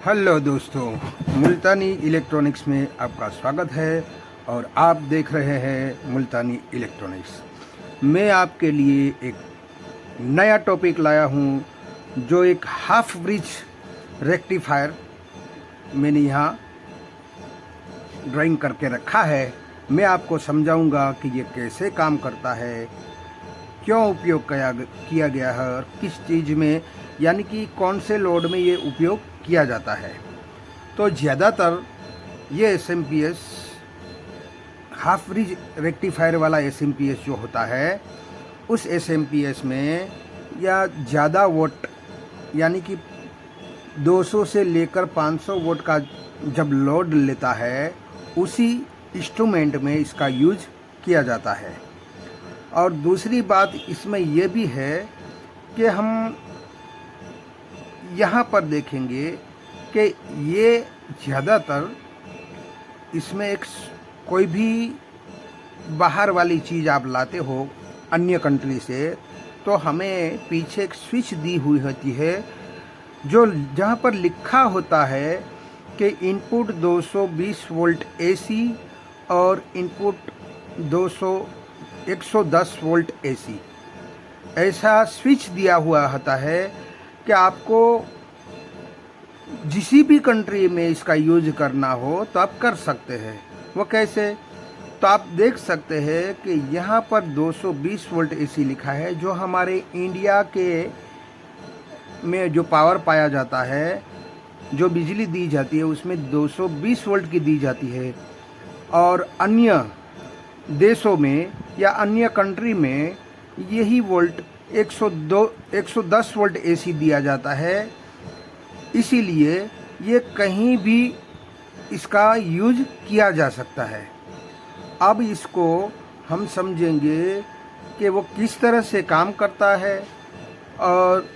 Hello दोस्तों, मुल्तानी electronics में आपका स्वागत है और आप देख रहे हैं मुल्तानी इलेक्ट्रॉनिक्स। मैं आपके लिए एक नया टॉपिक लाया हूं जो एक हाफ ब्रिज रेक्टिफायर मैंने यहाँ ड्राइंग करके रखा है। मैं आपको समझाऊंगा कि ये कैसे काम करता है, क्यों उपयोग किया गया है और किस चीज़ में, यानी कि कौन से लोड में ये उपयोग किया जाता है। तो ज़्यादातर ये एसएमपीएस हाफ ब्रिज रेक्टिफायर वाला एसएमपीएस जो होता है, उस एसएमपीएस में या ज़्यादा वोट यानी कि 200 से लेकर 500 वोट का जब लोड लेता है, उसी इंस्ट्रूमेंट में इसका यूज किया जाता है। और दूसरी बात इसमें यह भी है कि हम यहाँ पर देखेंगे कि ये ज़्यादातर इसमें एक कोई भी बाहर वाली चीज़ आप लाते हो अन्य कंट्री से, तो हमें पीछे एक स्विच दी हुई होती है जो जहाँ पर लिखा होता है कि इनपुट 220 वोल्ट एसी और इनपुट 110 वोल्ट एसी। ऐसा स्विच दिया हुआ होता है कि आपको जिस भी कंट्री में इसका यूज करना हो तो आप कर सकते हैं। वो कैसे? तो आप देख सकते हैं कि यहाँ पर 220 वोल्ट एसी लिखा है। जो हमारे इंडिया के में जो पावर पाया जाता है, जो बिजली दी जाती है, उसमें 220 वोल्ट की दी जाती है। और अन्य देशों में या अन्य कंट्री में यही वोल्ट 110 वोल्ट एसी दिया जाता है। इसीलिए ये कहीं भी इसका यूज किया जा सकता है। अब इसको हम समझेंगे कि वो किस तरह से काम करता है और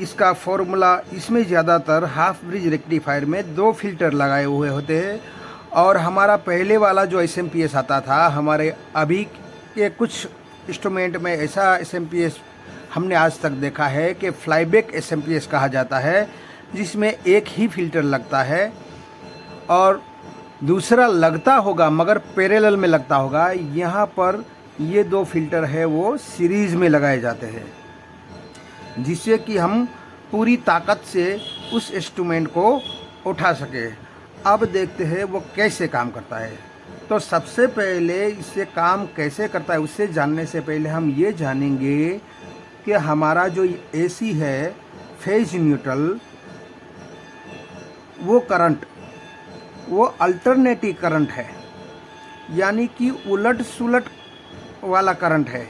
इसका फॉर्मूला। इसमें ज़्यादातर हाफ ब्रिज रेक्टिफायर में 2 फिल्टर लगाए हुए होते हैं। और हमारा पहले वाला जो एसएमपीएस आता था, हमारे अभी के कुछ इंस्ट्रूमेंट में ऐसा एसएमपीएस हमने आज तक देखा है कि फ्लाईबैक एसएमपीएस कहा जाता है, जिसमें एक ही फिल्टर लगता है और दूसरा लगता होगा मगर पैरेलल में लगता होगा। यहाँ पर ये 2 फिल्टर है वो सीरीज़ में लगाए जाते हैं, जिससे कि हम पूरी ताकत से उस इंस्ट्रूमेंट को उठा सके। अब देखते हैं वो कैसे काम करता है। तो सबसे पहले इससे काम कैसे करता है उससे जानने से पहले हम ये जानेंगे कि हमारा जो एसी है फेज न्यूट्रल, वो करंट वो अल्टरनेटिव करंट है, यानी कि उलट सुलट वाला करंट है।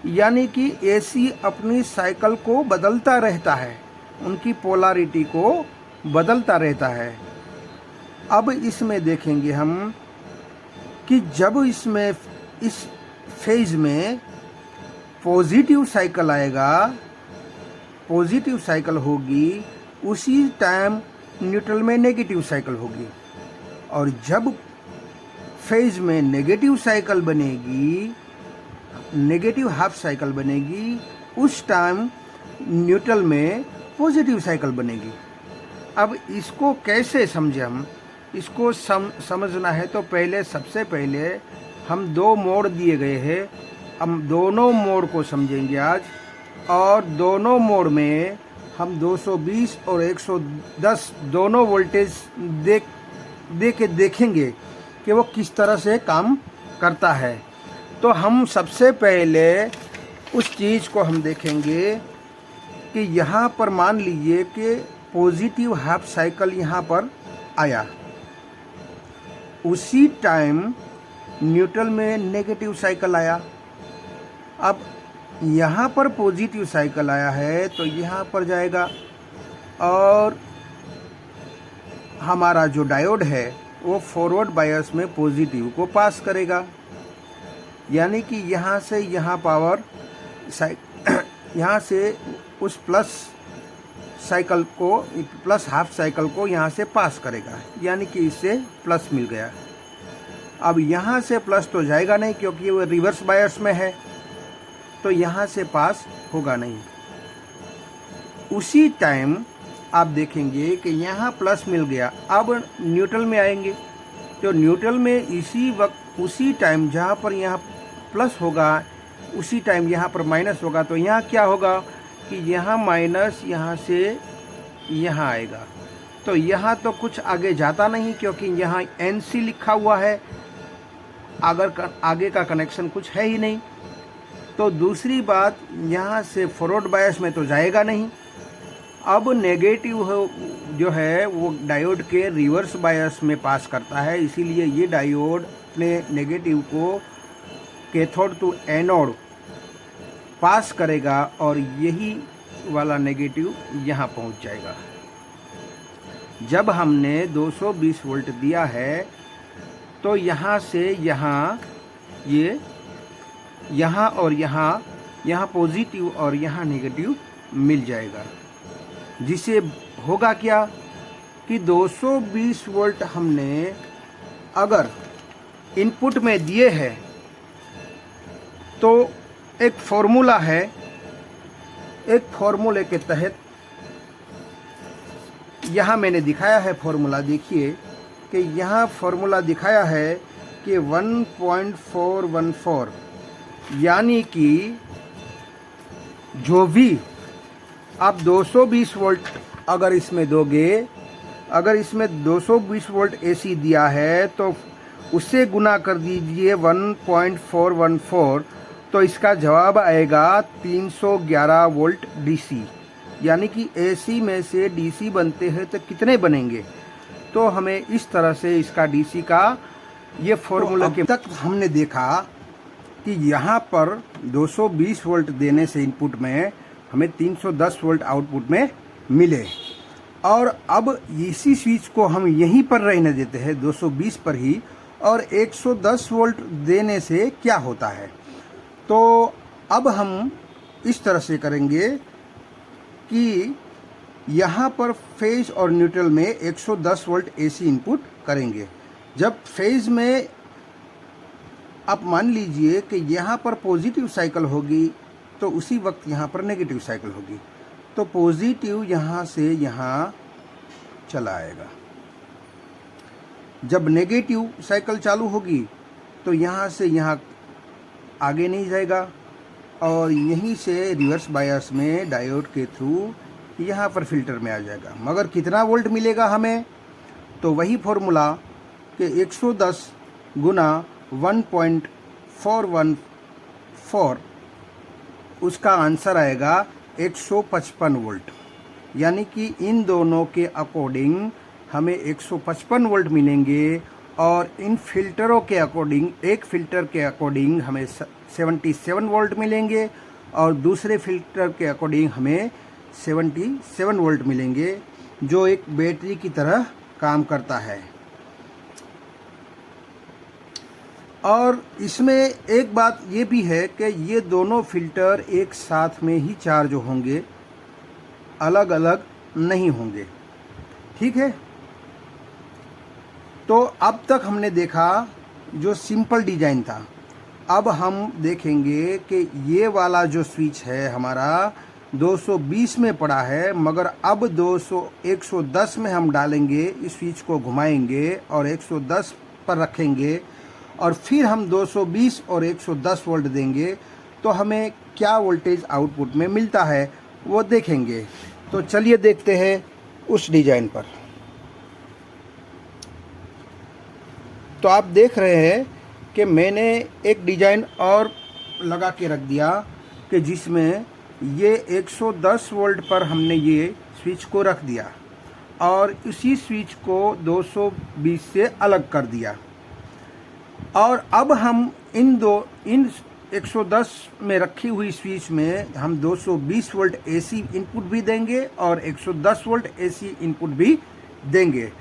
यानी कि एसी अपनी साइकिल को बदलता रहता है, उनकी पोलैरिटी को बदलता रहता है। अब इसमें देखेंगे हम कि जब इसमें इस फेज में पॉजिटिव साइकिल आएगा, पॉजिटिव साइकिल होगी, उसी टाइम न्यूट्रल में नेगेटिव साइकिल होगी। और जब फेज में नेगेटिव साइकिल बनेगी, नेगेटिव हाफ साइकिल बनेगी, उस टाइम न्यूट्रल में पॉजिटिव साइकिल बनेगी। अब इसको कैसे समझें हम? इसको समझना है तो सबसे पहले हम 2 मोड दिए गए हैं, हम दोनों मोड को समझेंगे आज। और दोनों मोड में हम 220 और 110 दोनों वोल्टेज देखेंगे कि वो किस तरह से काम करता है। तो हम सबसे पहले उस चीज़ को हम देखेंगे कि यहाँ पर मान लीजिए कि पॉजिटिव हाफ साइकिल यहाँ पर आया, उसी टाइम न्यूट्रल में नेगेटिव साइकिल आया। अब यहाँ पर पॉजिटिव साइकिल आया है तो यहाँ पर जाएगा और हमारा जो डायोड है वो फॉरवर्ड बायस में पॉजिटिव को पास करेगा। यानी कि यहाँ से यहाँ पावर यहाँ से उस प्लस साइकिल को, प्लस हाफ साइकिल को यहाँ से पास करेगा, यानी कि इससे प्लस मिल गया। अब यहाँ से प्लस तो जाएगा नहीं क्योंकि वो रिवर्स बायस में है, तो यहाँ से पास होगा नहीं। उसी टाइम आप देखेंगे कि यहाँ प्लस मिल गया। अब न्यूट्रल में आएंगे तो न्यूट्रल में इसी वक्त उसी टाइम जहाँ पर यहाँ प्लस होगा उसी टाइम यहाँ पर माइनस होगा। तो यहाँ क्या होगा कि यहाँ माइनस यहाँ से यहाँ आएगा। तो यहाँ तो कुछ आगे जाता नहीं क्योंकि यहाँ NC लिखा हुआ है, अगर आगे का कनेक्शन कुछ है ही नहीं। तो दूसरी बात, यहाँ से फॉरवर्ड बायस में तो जाएगा नहीं। अब नेगेटिव जो है वो डायोड के रिवर्स बायस में पास करता है, इसीलिए ये डायोड अपने नेगेटिव को कैथोड टू एनोड पास करेगा और यही वाला नेगेटिव यहाँ पहुँच जाएगा। जब हमने 220 वोल्ट दिया है तो यहाँ से यहाँ ये यहाँ और यहाँ पॉजिटिव और यहाँ नेगेटिव मिल जाएगा, जिसे होगा क्या कि 220 वोल्ट हमने अगर इनपुट में दिए हैं तो एक फॉर्मूला है, एक फॉर्मूले के तहत यहाँ मैंने दिखाया है फॉर्मूला। देखिए कि यहाँ फॉर्मूला दिखाया है कि 1.414 यानी कि जो भी आप 220 वोल्ट अगर इसमें दोगे, अगर इसमें 220 वोल्ट AC दिया है तो उससे गुना कर दीजिए 1.414, तो इसका जवाब आएगा 311 वोल्ट DC। यानी कि AC में से DC बनते हैं तो कितने बनेंगे, तो हमें इस तरह से इसका DC का ये फॉर्मूला के तक हमने देखा कि यहाँ पर 220 वोल्ट देने से इनपुट में हमें 310 वोल्ट आउटपुट में मिले। और अब इसी स्विच को हम यहीं पर रहने देते हैं 220 पर ही, और 110 वोल्ट देने से क्या होता है। तो अब हम इस तरह से करेंगे कि यहाँ पर फेज और न्यूट्रल में 110 वोल्ट AC इनपुट करेंगे। जब फेज में आप मान लीजिए कि यहाँ पर पॉजिटिव साइकिल होगी तो उसी वक्त यहाँ पर नेगेटिव साइकिल होगी, तो पॉजिटिव यहाँ से यहाँ चला आएगा। जब नेगेटिव साइकिल चालू होगी तो यहाँ से यहाँ आगे नहीं जाएगा और यहीं से रिवर्स बायस में डायोड के थ्रू यहाँ पर फिल्टर में आ जाएगा। मगर कितना वोल्ट मिलेगा हमें, तो वही फॉर्मूला कि 110 गुना 1.414, उसका आंसर आएगा 155 वोल्ट। यानी कि इन दोनों के अकॉर्डिंग हमें 155 वोल्ट मिलेंगे और इन फिल्टरों के अकॉर्डिंग, एक फिल्टर के अकॉर्डिंग हमें 77 वोल्ट मिलेंगे और दूसरे फिल्टर के अकॉर्डिंग हमें 77 वोल्ट मिलेंगे, जो एक बैटरी की तरह काम करता है। और इसमें एक बात ये भी है कि ये दोनों फिल्टर एक साथ में ही चार्ज होंगे, अलग अलग नहीं होंगे। ठीक है, तो अब तक हमने देखा जो सिंपल डिजाइन था। अब हम देखेंगे कि ये वाला जो स्विच है हमारा 220 में पड़ा है, मगर अब 110 में हम डालेंगे, इस स्विच को घुमाएंगे और 110 पर रखेंगे और फिर हम 220 और 110 वोल्ट देंगे तो हमें क्या वोल्टेज आउटपुट में मिलता है वो देखेंगे। तो चलिए देखते हैं उस डिजाइन पर। तो आप देख रहे हैं कि मैंने एक डिजाइन और लगा के रख दिया कि जिसमें ये 110 वोल्ट पर हमने ये स्विच को रख दिया और इसी स्विच को 220 से अलग कर दिया। और अब हम इन 110 में रखी हुई स्विच में हम 220 वोल्ट AC इनपुट भी देंगे और 110 वोल्ट AC इनपुट भी देंगे।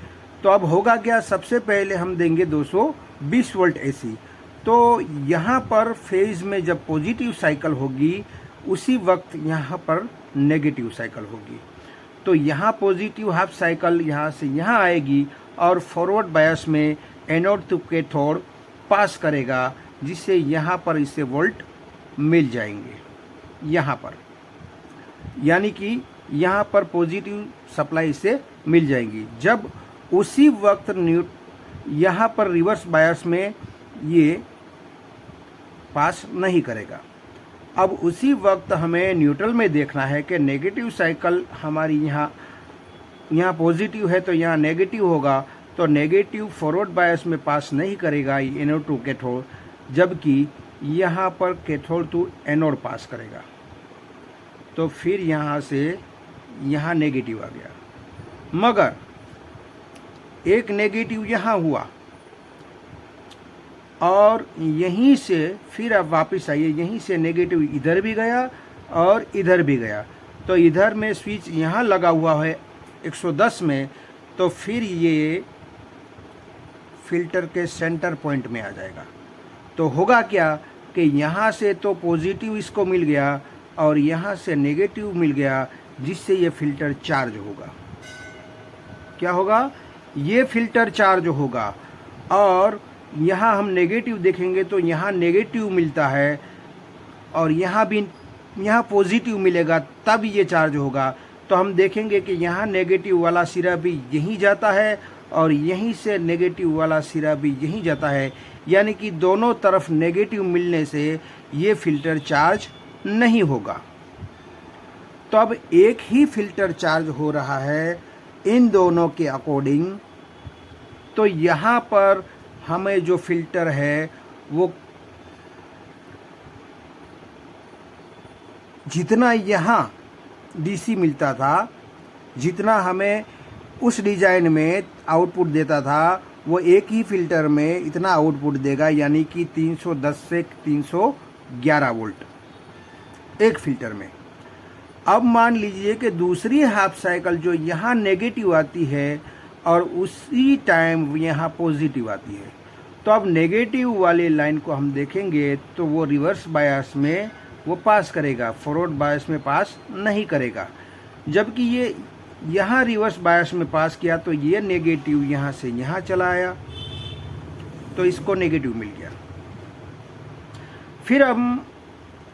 तो अब होगा क्या, सबसे पहले हम देंगे 220 वोल्ट AC। तो यहाँ पर फेज में जब पॉजिटिव साइकिल होगी उसी वक्त यहाँ पर नेगेटिव साइकिल होगी। तो यहाँ पॉजिटिव हाफ साइकिल यहाँ से यहाँ आएगी और फॉरवर्ड बायस में एनोड टू कैथोड पास करेगा, जिससे यहाँ पर इससे वोल्ट मिल जाएंगे यहाँ पर। यानी कि यहाँ पर पॉजिटिव सप्लाई से मिल जाएंगी। जब उसी वक्त यहाँ पर रिवर्स बायस में ये पास नहीं करेगा। अब उसी वक्त हमें न्यूट्रल में देखना है कि नेगेटिव साइकिल हमारी यहाँ पॉजिटिव है तो यहाँ नेगेटिव होगा, तो नेगेटिव फॉरवर्ड बायस में पास नहीं करेगा एनोड टू कैथोड, जबकि यहाँ पर कैथोड टू एनोड पास करेगा। तो फिर यहाँ से यहाँ नेगेटिव आ गया, मगर एक नेगेटिव यहाँ हुआ और यहीं से फिर अब वापस आइए, यहीं से नेगेटिव इधर भी गया और इधर भी गया। तो इधर में स्विच यहाँ लगा हुआ है 110 में, तो फिर ये फिल्टर के सेंटर पॉइंट में आ जाएगा। तो होगा क्या कि यहाँ से तो पॉजिटिव इसको मिल गया और यहाँ से नेगेटिव मिल गया, जिससे ये फिल्टर चार्ज होगा। क्या होगा? ये फिल्टर चार्ज होगा। और यहाँ हम नेगेटिव देखेंगे तो यहाँ नेगेटिव मिलता है और यहाँ पॉजिटिव मिलेगा, तब ये चार्ज होगा। तो हम देखेंगे कि यहाँ नेगेटिव वाला सिरा भी यहीं जाता है और यहीं से नेगेटिव वाला सिरा भी यहीं जाता है, यानी कि दोनों तरफ नेगेटिव मिलने से ये फिल्टर चार्ज नहीं होगा। तो अब एक ही फिल्टर चार्ज हो रहा है इन दोनों के अकॉर्डिंग। तो यहाँ पर हमें जो फिल्टर है वो जितना यहाँ डीसी मिलता था, जितना हमें उस डिजाइन में आउटपुट देता था, वो एक ही फिल्टर में इतना आउटपुट देगा, यानी कि 310 से 311 वोल्ट एक फिल्टर में। अब मान लीजिए कि दूसरी हाफ साइकिल जो यहाँ नेगेटिव आती है और उसी टाइम यहाँ पॉजिटिव आती है, तो अब नेगेटिव वाले लाइन को हम देखेंगे तो वो रिवर्स बायस में वो पास करेगा, फॉरवर्ड बायस में पास नहीं करेगा। जबकि ये यहाँ रिवर्स बायस में पास किया तो ये नेगेटिव यहाँ से यहाँ चला आया, तो इसको नेगेटिव मिल गया। फिर हम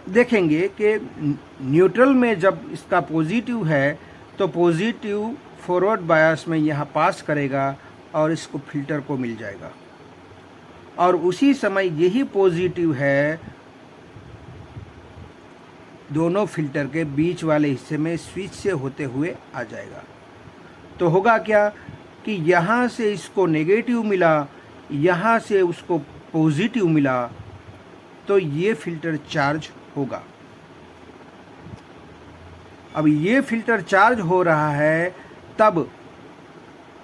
देखेंगे कि न्यूट्रल में जब इसका पॉजिटिव है तो पॉजिटिव फॉरवर्ड बायस में यहाँ पास करेगा और इसको फिल्टर को मिल जाएगा, और उसी समय यही पॉजिटिव है दोनों फिल्टर के बीच वाले हिस्से में स्विच से होते हुए आ जाएगा। तो होगा क्या कि यहाँ से इसको नेगेटिव मिला, यहाँ से उसको पॉजिटिव मिला, तो ये फिल्टर चार्ज होगा। अब ये फिल्टर चार्ज हो रहा है, तब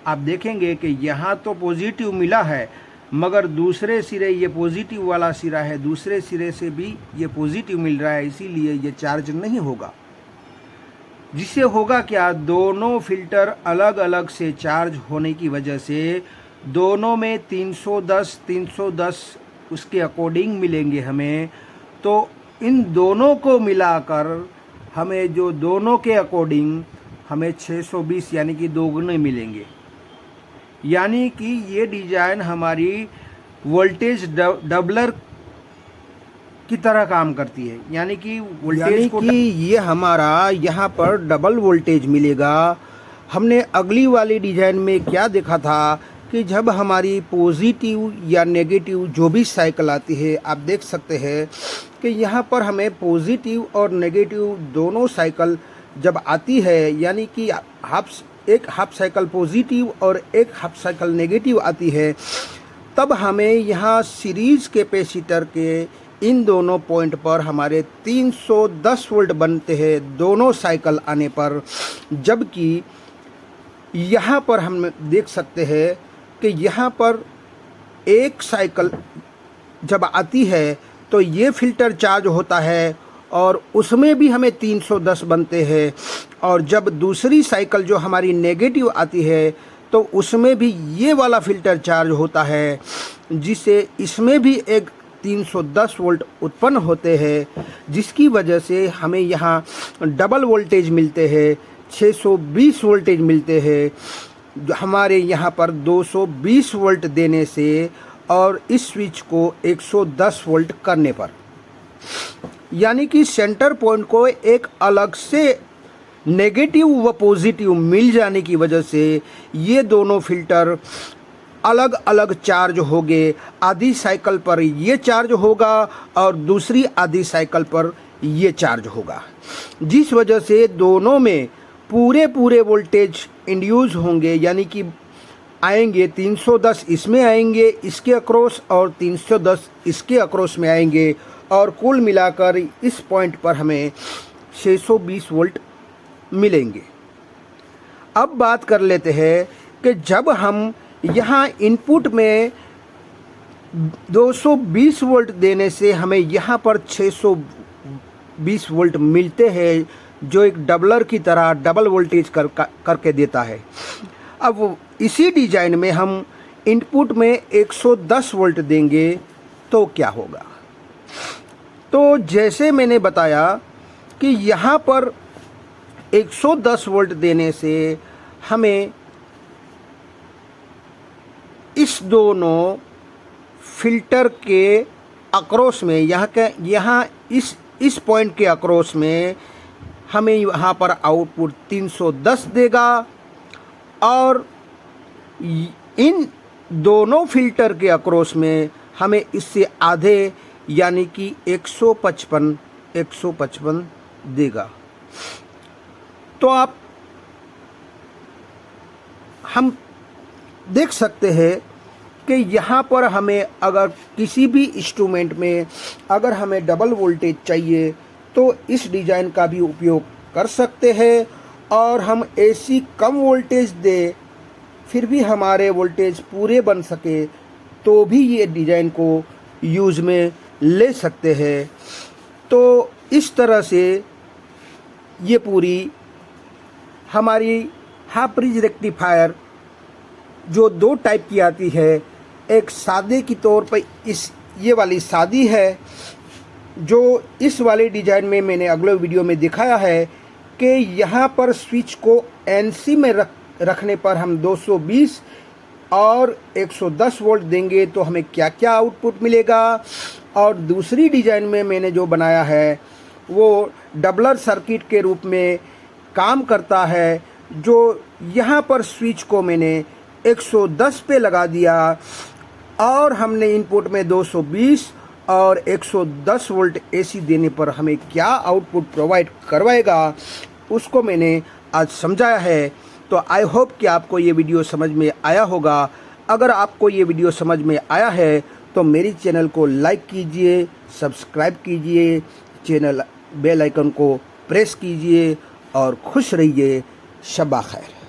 आप देखेंगे कि यहाँ तो पॉजिटिव मिला है, मगर दूसरे सिरे ये पॉजिटिव वाला सिरा है, दूसरे सिरे से भी ये पॉजिटिव मिल रहा है, इसीलिए ये चार्ज नहीं होगा। जिससे होगा क्या, दोनों फिल्टर अलग अलग से चार्ज होने की वजह से दोनों में 310 उसके अकॉर्डिंग मिलेंगे हमें। तो इन दोनों को मिलाकर हमें जो दोनों के अकॉर्डिंग हमें 620 यानी कि दोगुने मिलेंगे। यानी कि ये डिजाइन हमारी वोल्टेज डबलर की तरह काम करती है, यानी कि वोल्टेज को ये हमारा यहाँ पर डबल वोल्टेज मिलेगा। हमने अगली वाली डिजाइन में क्या देखा था कि जब हमारी पॉजिटिव या नेगेटिव जो भी साइकिल आती है, आप देख सकते हैं कि यहाँ पर हमें पॉजिटिव और नेगेटिव दोनों साइकिल जब आती है, यानी कि एक हाफ साइकिल पॉजिटिव और एक हाफ साइकिल नेगेटिव आती है, तब हमें यहाँ सीरीज कैपेसिटर के इन दोनों पॉइंट पर हमारे 310 वोल्ट बनते हैं दोनों साइकिल आने पर। जबकि यहाँ पर हम देख सकते हैं कि यहाँ पर एक साइकिल जब आती है तो ये फिल्टर चार्ज होता है और उसमें भी हमें 310 बनते हैं, और जब दूसरी साइकिल जो हमारी नेगेटिव आती है तो उसमें भी ये वाला फिल्टर चार्ज होता है, जिससे इसमें भी एक 310 वोल्ट उत्पन्न होते हैं, जिसकी वजह से हमें यहाँ डबल वोल्टेज मिलते हैं, 620 वोल्टेज मिलते हैं हमारे यहाँ पर 220 वोल्ट देने से, और इस स्विच को 110 वोल्ट करने पर। यानी कि सेंटर पॉइंट को एक अलग से नेगेटिव व पॉजिटिव मिल जाने की वजह से ये दोनों फिल्टर अलग अलग चार्ज हो गए। आधी साइकिल पर ये चार्ज होगा और दूसरी आधी साइकिल पर ये चार्ज होगा, जिस वजह से दोनों में पूरे वोल्टेज इंड्यूस होंगे, यानी कि आएंगे 310 इसमें आएंगे इसके अक्रॉस और 310 इसके अक्रॉस में आएंगे, और कुल मिलाकर इस पॉइंट पर हमें 620 वोल्ट मिलेंगे। अब बात कर लेते हैं कि जब हम यहाँ इनपुट में 220 वोल्ट देने से हमें यहाँ पर 620 वोल्ट मिलते हैं, जो एक डबलर की तरह डबल वोल्टेज करके देता है। अब इसी डिजाइन में हम इनपुट में 110 वोल्ट देंगे तो क्या होगा? तो जैसे मैंने बताया कि यहाँ पर 110 वोल्ट देने से हमें इस दोनों फिल्टर के अक्रॉस में यहाँ इस पॉइंट के अक्रॉस में हमें यहाँ पर आउटपुट 310 देगा, और इन दोनों फिल्टर के अक्रॉस में हमें इससे आधे यानी कि 155 देगा। तो हम देख सकते हैं कि यहाँ पर हमें अगर किसी भी इंस्ट्रूमेंट में अगर हमें डबल वोल्टेज चाहिए तो इस डिज़ाइन का भी उपयोग कर सकते हैं, और हम ऐसी कम वोल्टेज दे फिर भी हमारे वोल्टेज पूरे बन सके तो भी ये डिज़ाइन को यूज़ में ले सकते हैं। तो इस तरह से ये पूरी हमारी हाफ ब्रिज रेक्टिफायर जो दो टाइप की आती है, एक सादे की तौर पर ये वाली सादी है, जो इस वाले डिज़ाइन में मैंने अगले वीडियो में दिखाया है कि यहाँ पर स्विच को एनसी में रखने पर हम 220 और 110 वोल्ट देंगे तो हमें क्या क्या आउटपुट मिलेगा। और दूसरी डिज़ाइन में मैंने जो बनाया है वो डबलर सर्किट के रूप में काम करता है, जो यहाँ पर स्विच को मैंने 110 पे लगा दिया और हमने इनपुट में 220 और 110 वोल्ट एसी देने पर हमें क्या आउटपुट प्रोवाइड करवाएगा उसको मैंने आज समझाया है। तो आई होप कि आपको ये वीडियो समझ में आया होगा। अगर आपको ये वीडियो समझ में आया है तो मेरी चैनल को लाइक कीजिए, सब्सक्राइब कीजिए, चैनल बेल आइकन को प्रेस कीजिए और खुश रहिए। शब्बा खैर।